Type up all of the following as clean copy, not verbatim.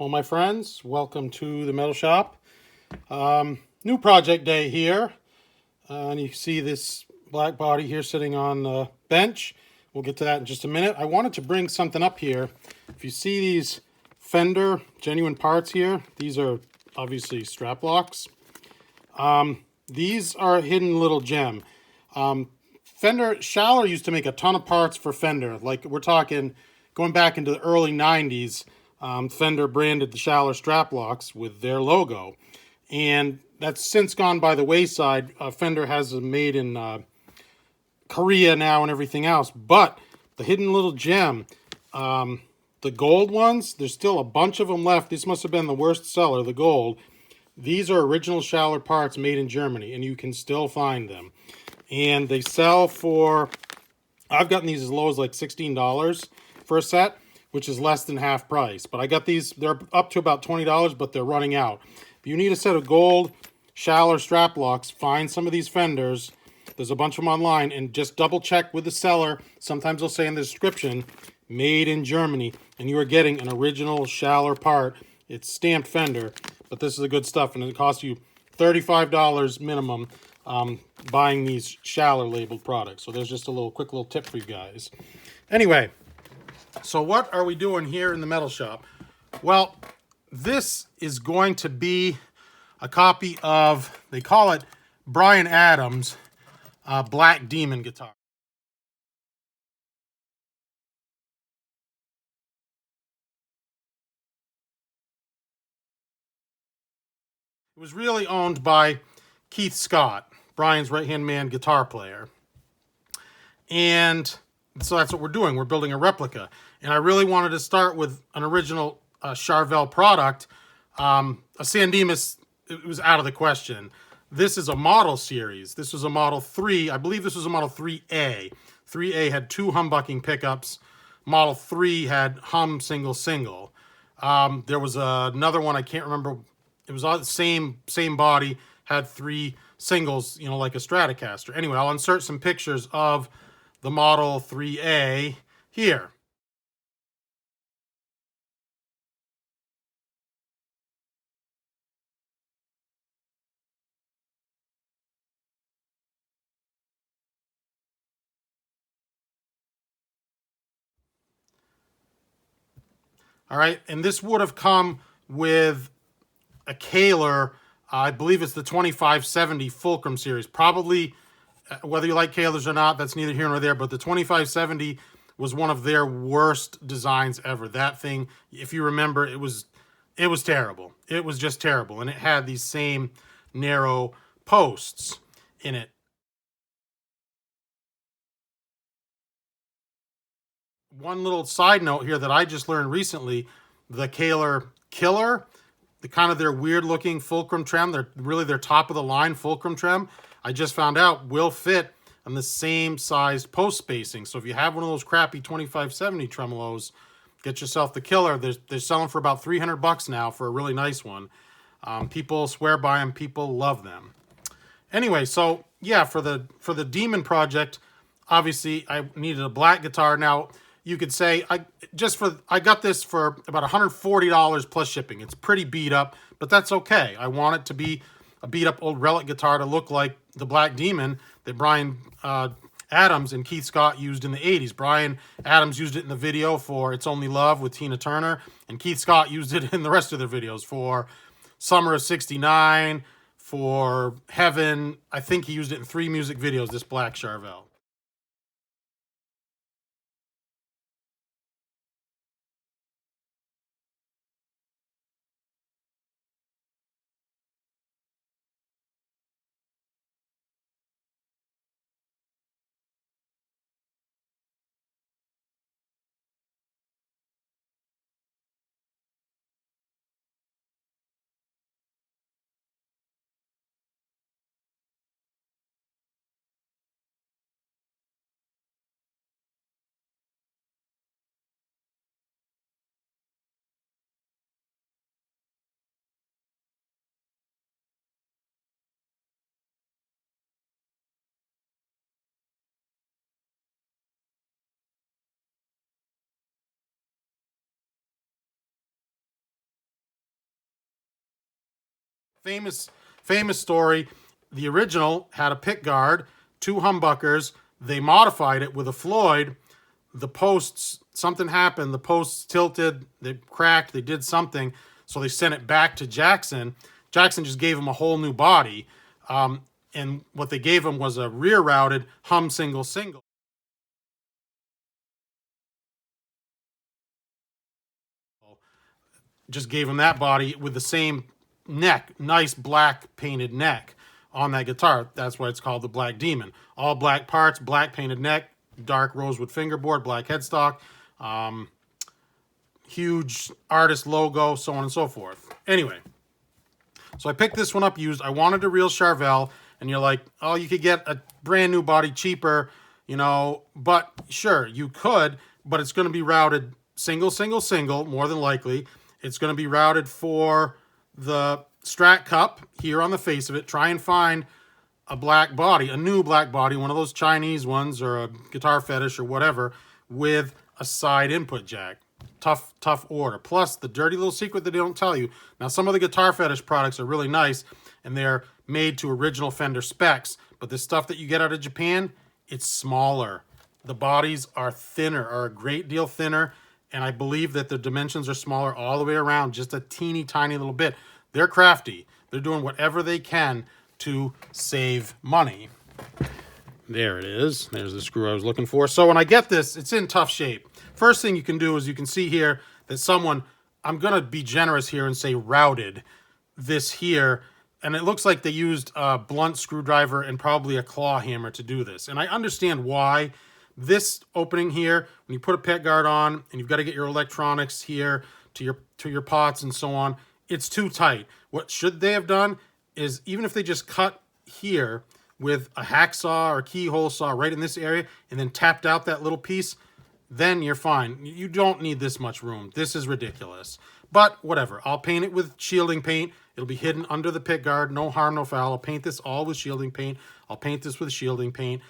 Well, my friends, welcome to the metal shop. New project day here. And you see this black body here sitting on the bench. We'll get to that in just a minute. I wanted to bring something up here. If you see these Fender genuine parts here, these are obviously strap locks. These are a hidden little gem. Fender, Schaller used to make a ton of parts for Fender. Like we're talking going back into the early 90s. Fender branded the Schaller strap locks with their logo. And that's since gone by the wayside. Fender has them made in Korea now and everything else. But the hidden little gem, the gold ones, there's still a bunch of them left. This must have been the worst seller, the gold. These are original Schaller parts made in Germany, and you can still find them. And they sell for, I've gotten these as low as like $16 for a set, which is less than half price. But I got these, they're up to about $20, but they're running out. If you need a set of gold Schaller strap locks, find some of these Fenders. There's a bunch of them online, and just double check with the seller. Sometimes they'll say in the description, made in Germany, and you are getting an original Schaller part. It's stamped Fender, but this is the good stuff, and it costs you $35 minimum buying these Schaller labeled products. So there's just a quick little tip for you guys. Anyway, so what are we doing here in the metal shop? Well, this is going to be a copy of, they call it Bryan Adams Black Demon guitar. It was really owned by Keith Scott, Bryan's right-hand man guitar player. And so that's what we're doing. We're building a replica. And I really wanted to start with an original Charvel product. A San Dimas, it was out of the question. This is a model series. This was a Model 3. I believe this was a Model 3A. 3A had two humbucking pickups. Model 3 had hum single single. There was another one, I can't remember. It was all the same body, had three singles, you know, like a Stratocaster. Anyway, I'll insert some pictures of the Model 3A here. All right, and this would have come with a Killer, I believe it's the 2570 Fulcrum series. Probably, whether you like Kalers or not, that's neither here nor there, but the 2570 was one of their worst designs ever. That thing, if you remember, it was terrible. It was just terrible, and it had these same narrow posts in it. One little side note here that I just learned recently, the Kor Killer, the kind of their weird looking fulcrum trim, they're really their top of the line fulcrum trim, I just found out will fit on the same sized post spacing. So if you have one of those crappy 2570 tremolos, get yourself the Killer. They're selling for about 300 bucks now for a really nice one. People swear by them. People love them. Anyway, so yeah, for the Demon project, obviously I needed a black guitar. Now you could say I got this for about $140 plus shipping. It's pretty beat up, but that's okay. I want it to be a beat up old relic guitar to look like the Black Demon that Bryan Adams and Keith Scott used in the 80s. Bryan Adams used it in the video for It's Only Love with Tina Turner, and Keith Scott used it in the rest of their videos for Summer of '69, for Heaven. I think he used it in 3 music videos, this black Charvel. Famous story. The original had a pick guard, 2 humbuckers. They modified it with a Floyd. The posts, something happened. The posts tilted, they cracked, they did something. So they sent it back to Jackson. Jackson just gave him a whole new body. And what they gave him was a rear routed hum single single. Just gave him that body with the same neck, nice black painted neck on that guitar. That's why it's called the Black Demon. All black parts, black painted neck, dark rosewood fingerboard, black headstock, huge artist logo, so on and so forth. Anyway, so I picked this one up used. I wanted a real Charvel, and you're like, oh, you could get a brand new body cheaper, you know, but sure, you could, but it's going to be routed single, single, single, more than likely. It's going to be routed for the Strat Cup here on the face of it. Try and find a black body, a new black body, one of those Chinese ones or a Guitar Fetish or whatever, with a side input jack. Tough order. Plus, the dirty little secret that they don't tell you. Now, some of the Guitar Fetish products are really nice, and they're made to original Fender specs, but the stuff that you get out of Japan, it's smaller. The bodies are thinner, are a great deal thinner, and I believe that the dimensions are smaller all the way around, just a teeny tiny little bit. They're crafty. They're doing whatever they can to save money. There it is. There's the screw I was looking for. So when I get this, it's in tough shape. First thing you can do is you can see here that someone, I'm going to be generous here and say routed this here. And it looks like they used a blunt screwdriver and probably a claw hammer to do this. And I understand why. This opening here, when you put a pick guard on and you've got to get your electronics here to your pots and so on, it's too tight. What should they have done is, even if they just cut here with a hacksaw or keyhole saw right in this area and then tapped out that little piece, then you're fine. You don't need this much room. This is ridiculous. But whatever. I'll paint it with shielding paint. It'll be hidden under the pick guard. No harm, no foul. I'll paint this all with shielding paint. I'll paint this with shielding paint.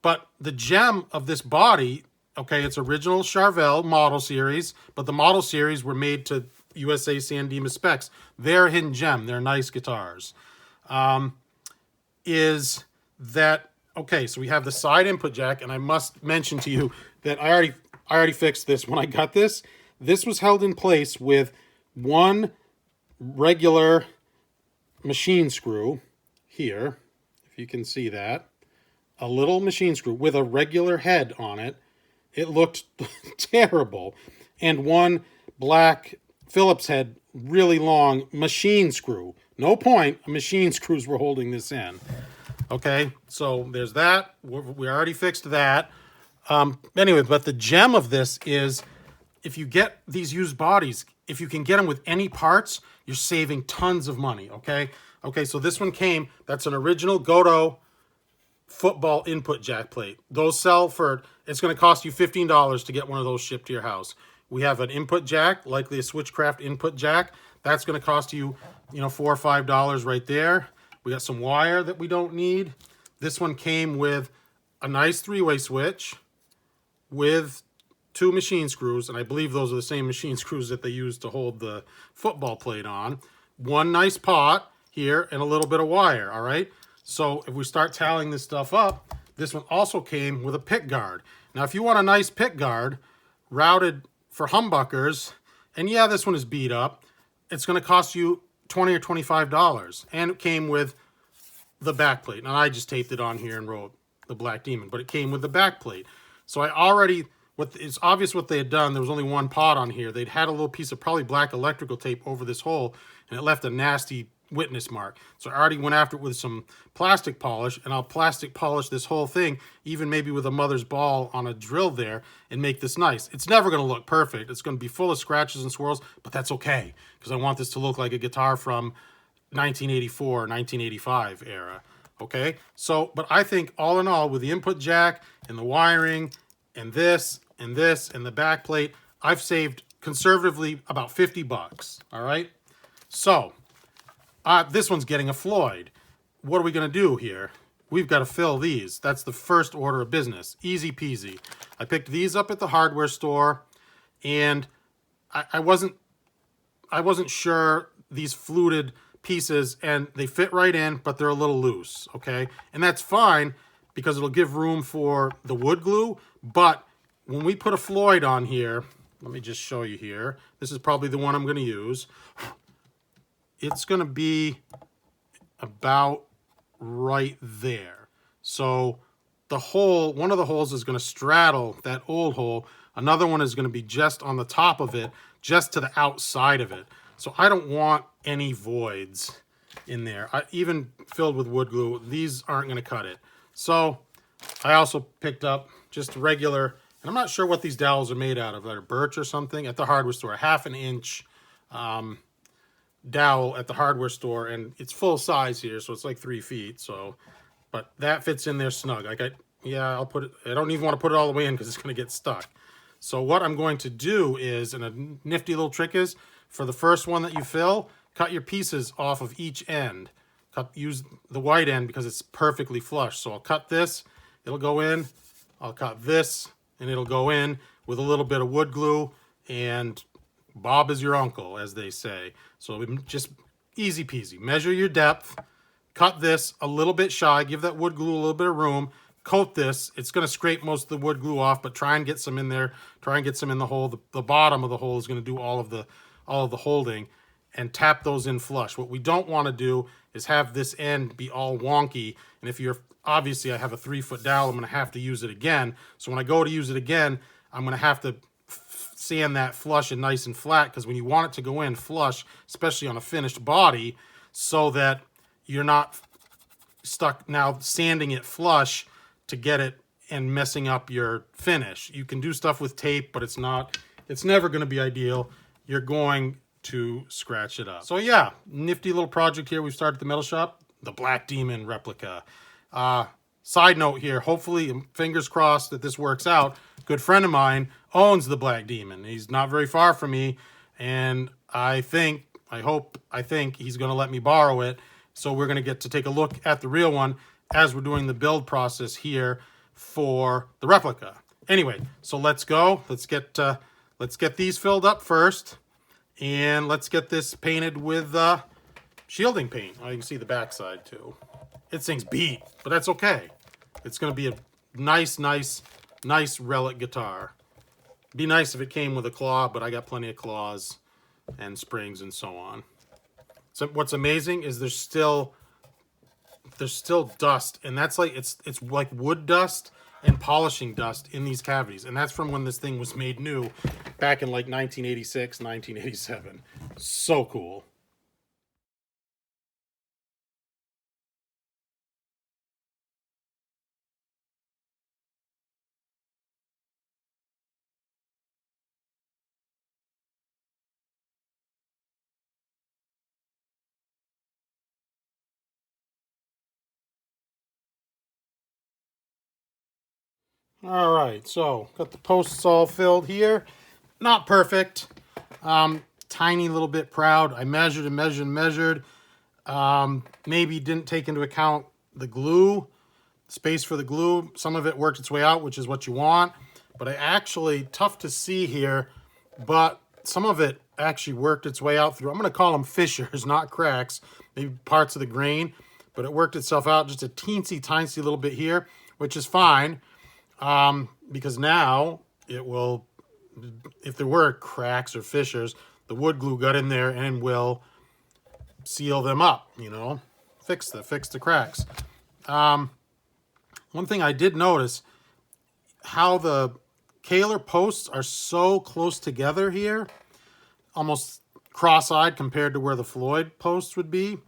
But the gem of this body, okay, it's original Charvel model series, but the model series were made to USA San Dimas specs. They're a hidden gem. They're nice guitars. Is that, okay, so we have the side input jack, and I must mention to you that I already fixed this. When I got this, this was held in place with one regular machine screw here, if you can see that. A little machine screw with a regular head on it. It looked terrible. And one black Phillips head, really long machine screw. No point, machine screws were holding this in. Okay, so there's that. We already fixed that. Anyway, but the gem of this is, if you get these used bodies, if you can get them with any parts, you're saving tons of money, okay? Okay, so this one came, that's an original Goto football input jack plate. Those sell for, it's going to cost you $15 to get one of those shipped to your house. We have an input jack, likely a Switchcraft input jack. That's going to cost you, $4 or $5 right there. We got some wire that we don't need. This one came with a nice 3-way switch with 2 machine screws, and I believe those are the same machine screws that they use to hold the football plate on. One nice pot here and a little bit of wire, all right? So if we start tallying this stuff up, this one also came with a pick guard. Now, if you want a nice pick guard routed for humbuckers, and yeah, this one is beat up, it's going to cost you $20 or $25. And it came with the back plate. Now, I just taped it on here and wrote the Black Demon, but it came with the back plate. So I already, it's obvious what they had done. There was only one pot on here. They'd had a little piece of probably black electrical tape over this hole, and it left a nasty witness mark. So I already went after it with some plastic polish, and I'll plastic polish this whole thing, even maybe with a mother's ball on a drill there, and make this nice. It's never going to look perfect. It's going to be full of scratches and swirls, but that's okay, because I want this to look like a guitar from 1984, 1985 era. Okay, so, but I think all in all, with the input jack and the wiring and this and this and the back plate, I've saved conservatively about $50. All right, so this one's getting a Floyd. What are we going to do here? We've got to fill these. That's the first order of business. Easy peasy. I picked these up at the hardware store, and I wasn't sure these fluted pieces and they fit right in, but they're a little loose, okay? And that's fine because it'll give room for the wood glue, but when we put a Floyd on here, let me just show you here. This is probably the one I'm going to use. It's going to be about right there. So the hole, one of the holes is going to straddle that old hole. Another one is going to be just on the top of it, just to the outside of it. So I don't want any voids in there. Even filled with wood glue, these aren't going to cut it. So I also picked up just regular, and I'm not sure what these dowels are made out of, like birch or something, at the hardware store, a 1/2 inch dowel at the hardware store, and it's full size here, so it's like 3 feet. So, but that fits in there snug. I'll put it. I don't even want to put it all the way in because it's going to get stuck. So what I'm going to do is, and a nifty little trick is, for the first one that you fill, cut your pieces off of each end. Use the white end because it's perfectly flush. So I'll cut this, it'll go in. I'll cut this, and it'll go in with a little bit of wood glue, and Bob is your uncle, as they say. So just easy peasy. Measure your depth, cut this a little bit shy, give that wood glue a little bit of room, coat this. It's going to scrape most of the wood glue off, but try and get some in there. Try and get some in the hole. The bottom of the hole is going to do all of the holding, and tap those in flush. What we don't want to do is have this end be all wonky. And if you're, obviously I have a 3-foot dowel, I'm going to have to use it again. So when I go to use it again, I'm going to have to sand that flush and nice and flat, because when you want it to go in flush, especially on a finished body, so that you're not stuck now sanding it flush to get it and messing up your finish. You can do stuff with tape, but it's never going to be ideal. You're going to scratch it up. So yeah, nifty little project here we've started at the metal shop, the Black Demon replica. Side note here, hopefully, fingers crossed that this works out. Good friend of mine owns the Black Demon. He's not very far from me, and I think he's going to let me borrow it. So we're going to get to take a look at the real one as we're doing the build process here for the replica. Anyway, so let's go. Let's get these filled up first, and let's get this painted with shielding paint. Oh, you can see the backside too. This thing's beat, but that's okay. It's going to be a nice relic guitar. It'd be nice if it came with a claw, but I got plenty of claws and springs and so on. So what's amazing is there's still dust, and that's like it's like wood dust and polishing dust in these cavities, and that's from when this thing was made new back in like 1986, 1987. So cool. All right, so got the posts all filled here. Not perfect. Tiny little bit proud. I measured and measured and measured. Maybe didn't take into account the glue, space for the glue. Some of it worked its way out, which is what you want. But I actually, tough to see here, but some of it actually worked its way out through, I'm going to call them fissures, not cracks, maybe parts of the grain, but it worked itself out just a teensy tiny little bit here, which is fine. Because now it will, if there were cracks or fissures, the wood glue got in there and will seal them up, you know, fix the cracks. One thing I did notice, how the Killer posts are so close together here, almost cross-eyed compared to where the Floyd posts would be.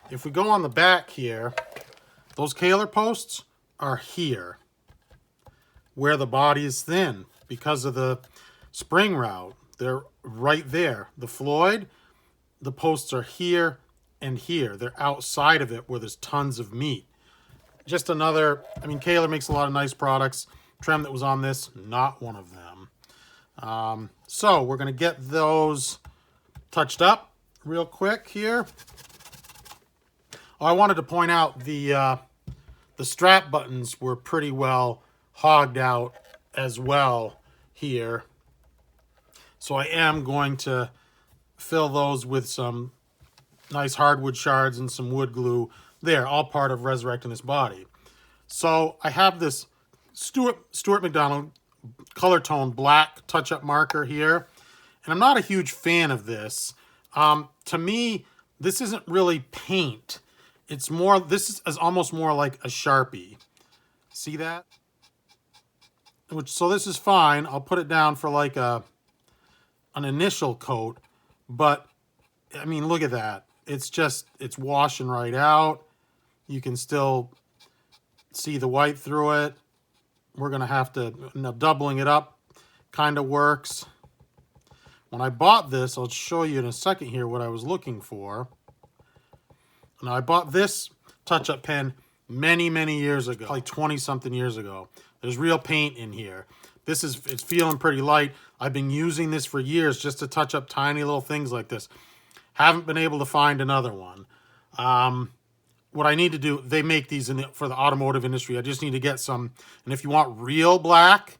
If we go on the back here, those Killer posts are here, where the body is thin because of the spring route. They're right there. The Floyd, the posts are here and here. They're outside of it where there's tons of meat. Just another, I mean, Killer makes a lot of nice products. Trem that was on this, not one of them. So we're going to get those touched up real quick here. Oh, I wanted to point out the strap buttons were pretty well hogged out as well here. So I am going to fill those with some nice hardwood shards and some wood glue there, all part of resurrecting this body. So I have this Stuart McDonald color tone black touch-up marker here, and I'm not a huge fan of this. To me, this isn't really paint. It's more, this is almost more like a Sharpie. See that? So this is fine. I'll put it down for like an initial coat, but I mean, look at that. It's washing right out. You can still see the white through it. We're gonna have to, doubling it up kind of works. When I bought this, I'll show you in a second here what I was looking for. Now I bought this touch-up pen many, many years ago, like 20-something years ago. There's real paint in here. It's feeling pretty light. I've been using this for years just to touch up tiny little things like this. Haven't been able to find another one. What I need to do, they make these for the automotive industry. I just need to get some. And if you want real black,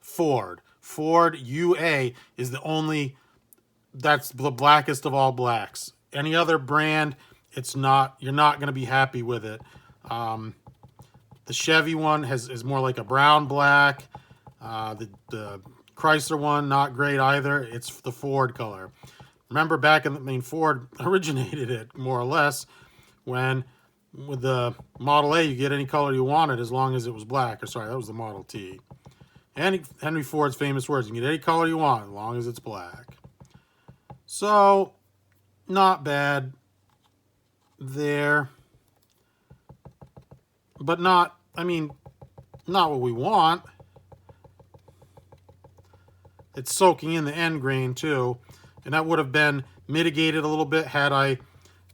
Ford. Ford UA is the only, that's the blackest of all blacks. Any other brand, it's not, you're not going to be happy with it. The Chevy one is more like a brown black. The Chrysler one, not great either. It's the Ford color. Remember back in Ford originated it more or less when with the Model A, you get any color you wanted as long as it was black. Or sorry, that was the Model T. Henry Ford's famous words, you can get any color you want as long as it's black. So, not bad there. But not, I mean, not what we want. It's soaking in the end grain too. And that would have been mitigated a little bit had I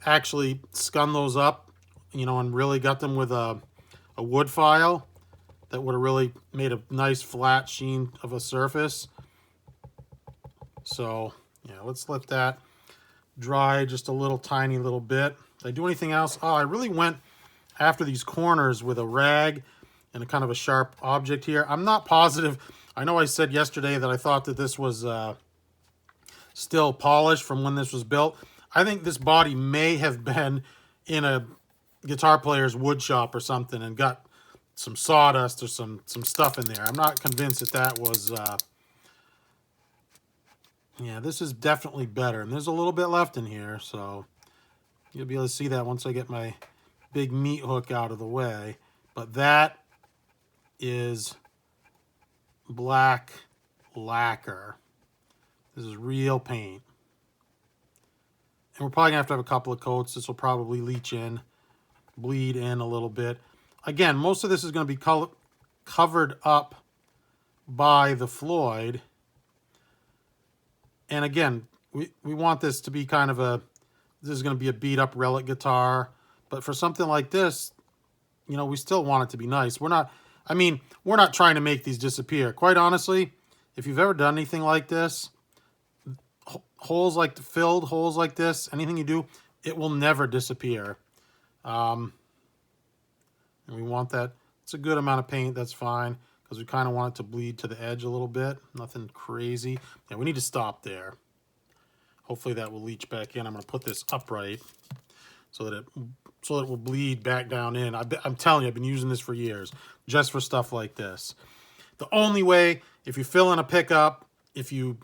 actually scun those up, and really got them with a wood file. That would have really made a nice flat sheen of a surface. So, yeah, let's let that dry just a little tiny little bit. Did I do anything else? Oh, I really went after these corners with a rag and a kind of a sharp object here. I'm not positive. I know I said yesterday that I thought that this was still polished from when this was built. I think this body may have been in a guitar player's wood shop or something and got some sawdust or some stuff in there. I'm not convinced that was... yeah, this is definitely better. And there's a little bit left in here, so you'll be able to see that once I get my big meat hook out of the way. But that is black lacquer. This is real paint. And we're probably going to have a couple of coats. This will probably leach in, bleed in a little bit. Again, most of this is going to be covered up by the Floyd. And again, we want this to be kind of this is going to be a beat up relic guitar. But for something like this, we still want it to be nice. We're not trying to make these disappear. Quite honestly, if you've ever done anything like this, filled holes like this, anything you do, it will never disappear. And we want that. It's a good amount of paint. That's fine. Because we kind of want it to bleed to the edge a little bit. Nothing crazy. Yeah, we need to stop there. Hopefully that will leach back in. I'm going to put this upright so that it will bleed back down in. I'm telling you, I've been using this for years. Just for stuff like this. The only way, if you fill in a pickup, if you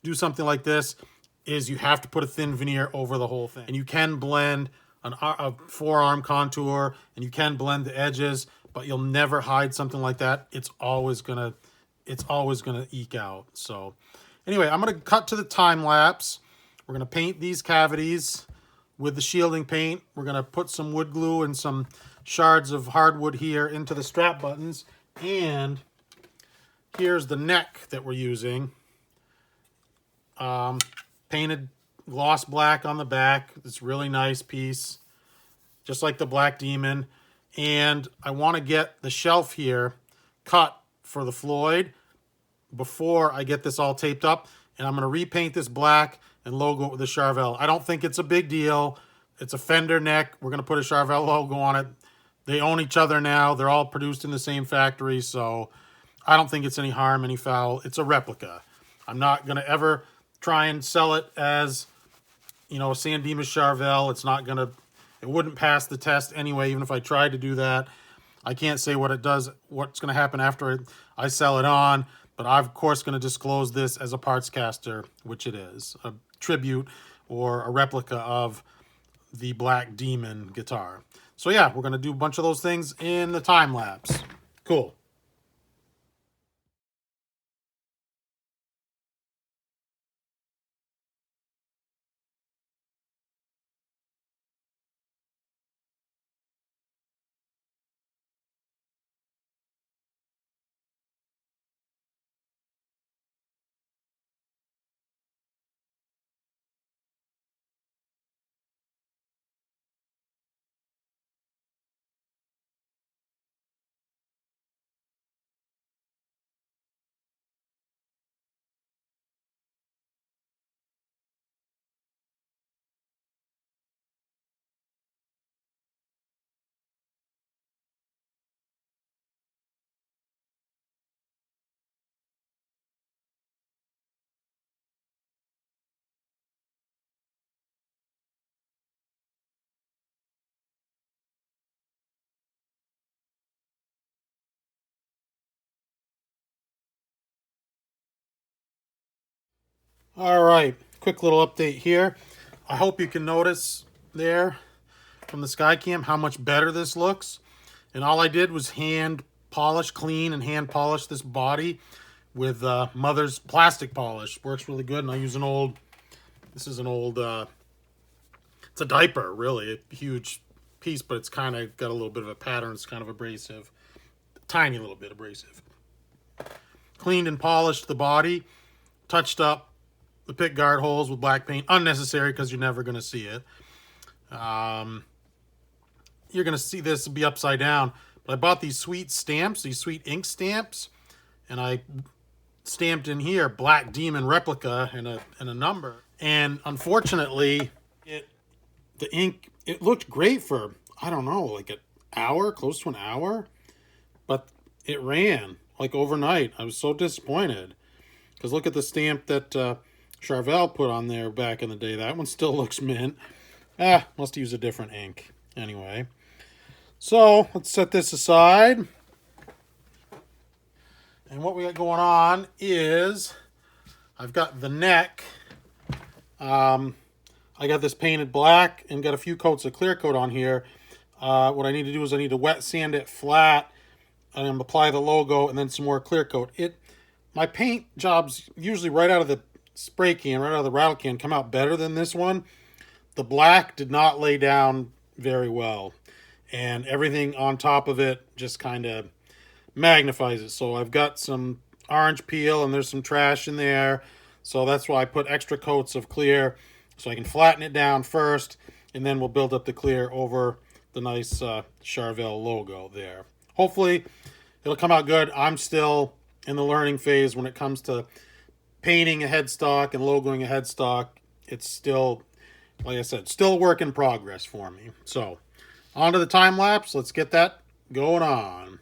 do something like this, is you have to put a thin veneer over the whole thing. And you can blend a forearm contour, and you can blend the edges, but you'll never hide something like that. It's always gonna eke out. So anyway, I'm gonna cut to the time lapse. We're gonna paint these cavities with the shielding paint. We're gonna put some wood glue and some shards of hardwood here into the strap buttons. And here's the neck that we're using. Painted gloss black on the back. It's a really nice piece, just like the Black Demon. And I want to get the shelf here cut for the Floyd before I get this all taped up. And I'm going to repaint this black and logo it with the Charvel. I don't think it's a big deal. It's a Fender neck. We're going to put a Charvel logo on it. They own each other now. They're all produced in the same factory. So I don't think it's any harm, any foul. It's a replica. I'm not going to ever try and sell it as you know, a San Dimas Charvel. It's not gonna, it wouldn't pass the test anyway, even if I tried to do that. I can't say what it does, what's gonna happen after I sell it on, but I'm of course gonna disclose this as a parts caster, which it is, a tribute or a replica of the Black Demon guitar. So yeah, we're gonna do a bunch of those things in the time lapse. Cool. All right, quick little update here. I hope you can notice there from the Skycam how much better this looks. And all I did was hand polish, clean and hand polish this body with Mother's plastic polish. Works really good. And I use an old, this is an old, it's a diaper really, a huge piece, but it's kind of got a little bit of a pattern. It's kind of abrasive, tiny little bit abrasive. Cleaned and polished the body, touched up the pick guard holes with black paint. Unnecessary because you're never going to see it. You're going to see this be upside down. But I bought these sweet stamps, these sweet ink stamps, and I stamped in here Black Demon Replica and a number. And unfortunately, the ink, it looked great for, I don't know, like an hour, close to an hour. But it ran like overnight. I was so disappointed. Because look at the stamp that Charvel put on there back in the day. That one still looks mint. Must use a different ink. Anyway. So, let's set this aside. And what we got going on is, I've got the neck. I got this painted black and got a few coats of clear coat on here. What I need to do is I need to wet sand it flat and apply the logo and then some more clear coat. My paint jobs usually right out of the spray can, right out of the rattle can, come out better than this one. The black did not lay down very well. And everything on top of it just kind of magnifies it. So I've got some orange peel and there's some trash in there. So that's why I put extra coats of clear so I can flatten it down first. And then we'll build up the clear over the nice Charvel logo there. Hopefully it'll come out good. I'm still in the learning phase when it comes to painting a headstock and logoing a headstock. It's still, like I said, still a work in progress for me. So on to the time lapse. Let's get that going on.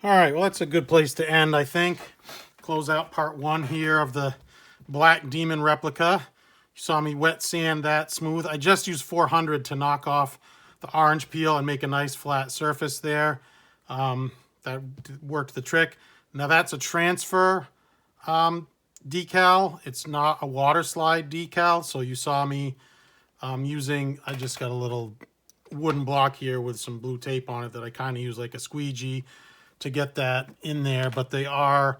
All right, well, that's a good place to end, I think. Close out part 1 here of the Black Demon replica. You saw me wet sand that smooth. I just used 400 to knock off the orange peel and make a nice flat surface there. That worked the trick. Now that's a transfer decal. It's not a water slide decal. So you saw me using, I just got a little wooden block here with some blue tape on it that I kind of use like a squeegee to get that in there, but they are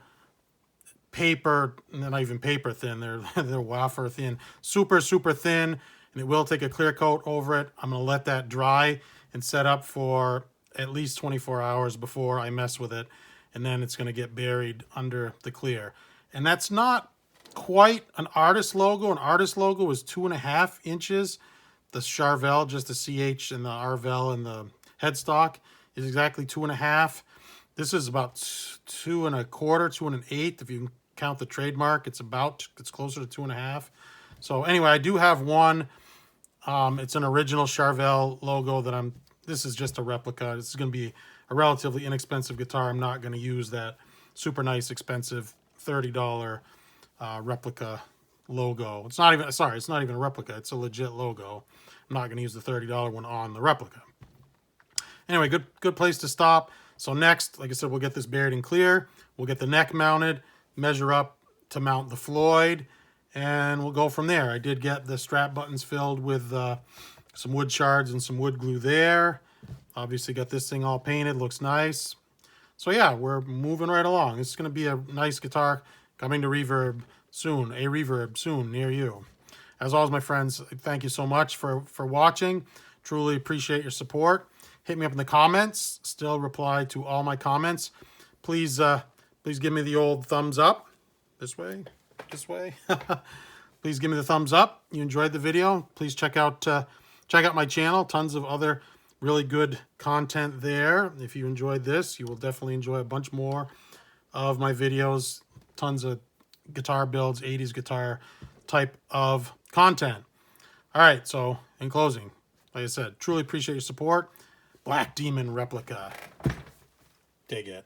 paper, not even paper thin, they're wafer thin, super thin, and it will take a clear coat over it. I'm gonna let that dry and set up for at least 24 hours before I mess with it, and then it's gonna get buried under the clear. And that's not quite an artist logo. An artist logo is 2.5 inches. The Charvel, just the CH and the Arvel and the headstock is exactly 2.5. This is about 2 1/4, 2 1/8. If you count the trademark, it's closer to 2.5. So anyway, I do have one. It's an original Charvel logo that this is just a replica. This is going to be a relatively inexpensive guitar. I'm not going to use that super nice, expensive $30 replica logo. It's not even a replica. It's a legit logo. I'm not going to use the $30 one on the replica. Anyway, good place to stop. So next, like I said, we'll get this buried and clear. We'll get the neck mounted, measure up to mount the Floyd, and we'll go from there. I did get the strap buttons filled with some wood shards and some wood glue there. Obviously got this thing all painted, looks nice. So yeah, we're moving right along. This is going to be a nice guitar coming to Reverb soon, a Reverb soon near you. As always, my friends, thank you so much for watching. Truly appreciate your support. Hit me up in the comments. Still reply to all my comments. Please give me the old thumbs up. This way. Please give me the thumbs up. You enjoyed the video. Please check out my channel. Tons of other really good content there. If you enjoyed this, you will definitely enjoy a bunch more of my videos. Tons of guitar builds, 80s guitar type of content. All right, so in closing, like I said, truly appreciate your support. Black Demon replica. Dig it.